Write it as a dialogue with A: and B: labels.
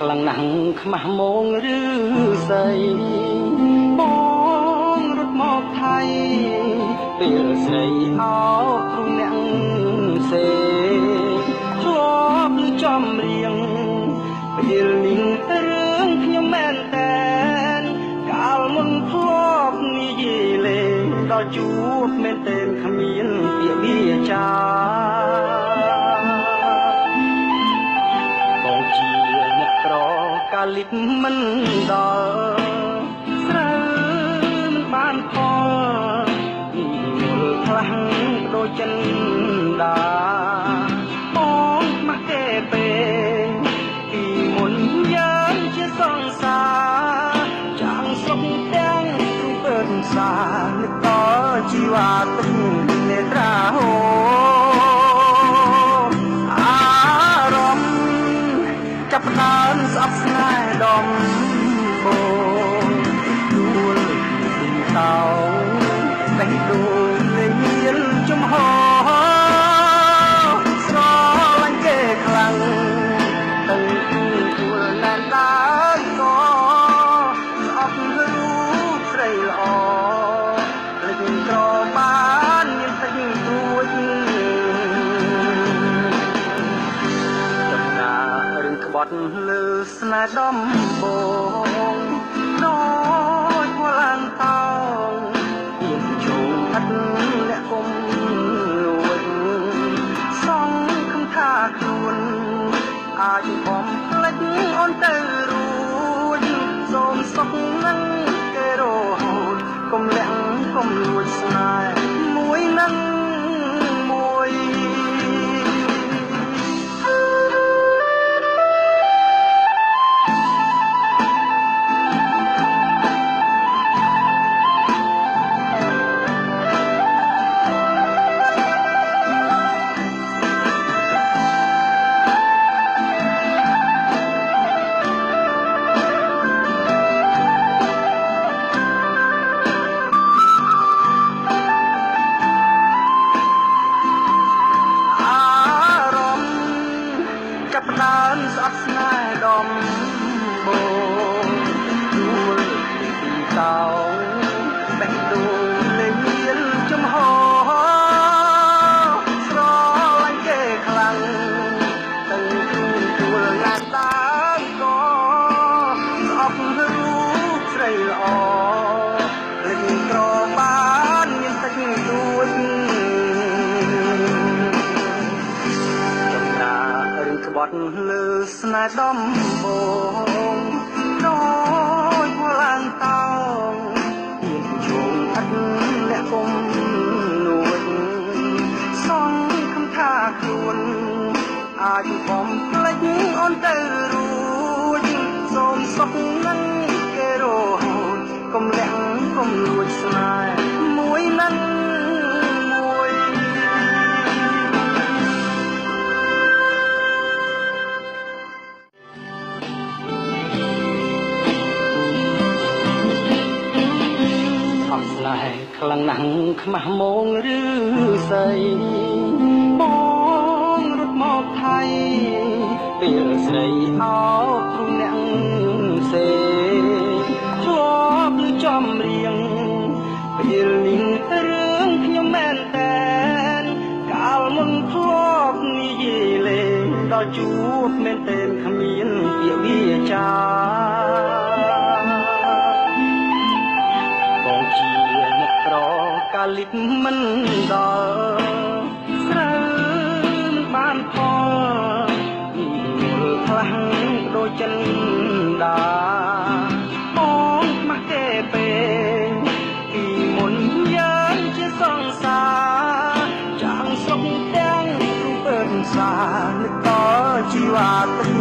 A: ខ្លាំងណាស់ខ្មាស់មងឬស្អីបងរត់មកថៃពេលស្រីអោគ្រូអ្នកសេធ្លាប់ឮចំរៀងពេលនេះរឿងខ្ញុំមែនតែនកាលមុនធ្លាប់និយាយលេងដល់ជួបមែនតែនគ្មានពាក្យវាចាកាលិបមិនដល់ស្រូវមិនបានផលយល់ខ្លាំងដូចចិនដាបងមកទេពេលពីមុនយើងជាសង្សារចាំងសុខទាំងរូបពើសានឹកដល់ជីវ៉ាទឹកនេត្រាហូចាប់ផ្ដើមស្អប់ស្នេហ៍ដំបូងដួលពីតោបេះដូងនៃមានចំហស្រឡាញ់គេខ្លាំងទាំងដួលណែនដើរក៏ស្អប់រូបស្រីល្អលេចក្របានមានទឹកទួចក្បត់លើស្នេហ៍ដំបងដូចវល់ឡើងតោងមានជុំហាត់អ្នកគុំលួចសងខំថាខ្លួនអាចបំផ្លិចអូនទៅរួចសូមសុខនឹងគេរហូតកុំលាក់កុំលួចស្នេហ៍មួយនឹងដើមស្អប់ស្នេហ៍ដំបូងដួលពីតោបេះដូងនៃមានចំហស្រឡាញ់គេខ្លាំងទាំងដួលណាស់ដើមក៏ស្អប់រូបស្រីល្អលេចក្របានមានទឹកទួចក្បត់លើស្នេហ៍ដំបងដូចវល់ឡើងតោងមានជុំហាត់អ្នកគុំលួចសងខំថាខ្លួនអាចបំផ្លិចអូនទៅរួចសូមសុខនឹងគេរហូតកុំលាក់កុំលួចស្នេហ៍មួយនឹងខ្លាំងណាស់ខ្មាស់មងឬស្អីបងរត់មកថៃពេលស្រីអោគ្រូអ្នកសេធ្លាប់ឮចំរៀងពេលនេះរឿងខ្ញុំមែនតែនកាលមុនធ្លាប់និយាយលេងដល់ជួបមែនតែនគ្មានពាក្យវាចាកាលិបមិនដល់ស្រូវមិនបានផលយល់ខ្លាំងដូចចិនដាបងមកទេពេលពីមុនយើងជាសង្សារចាំងសុខទាំងរូបពើសានឹកដល់ជីវ៉ាទឹក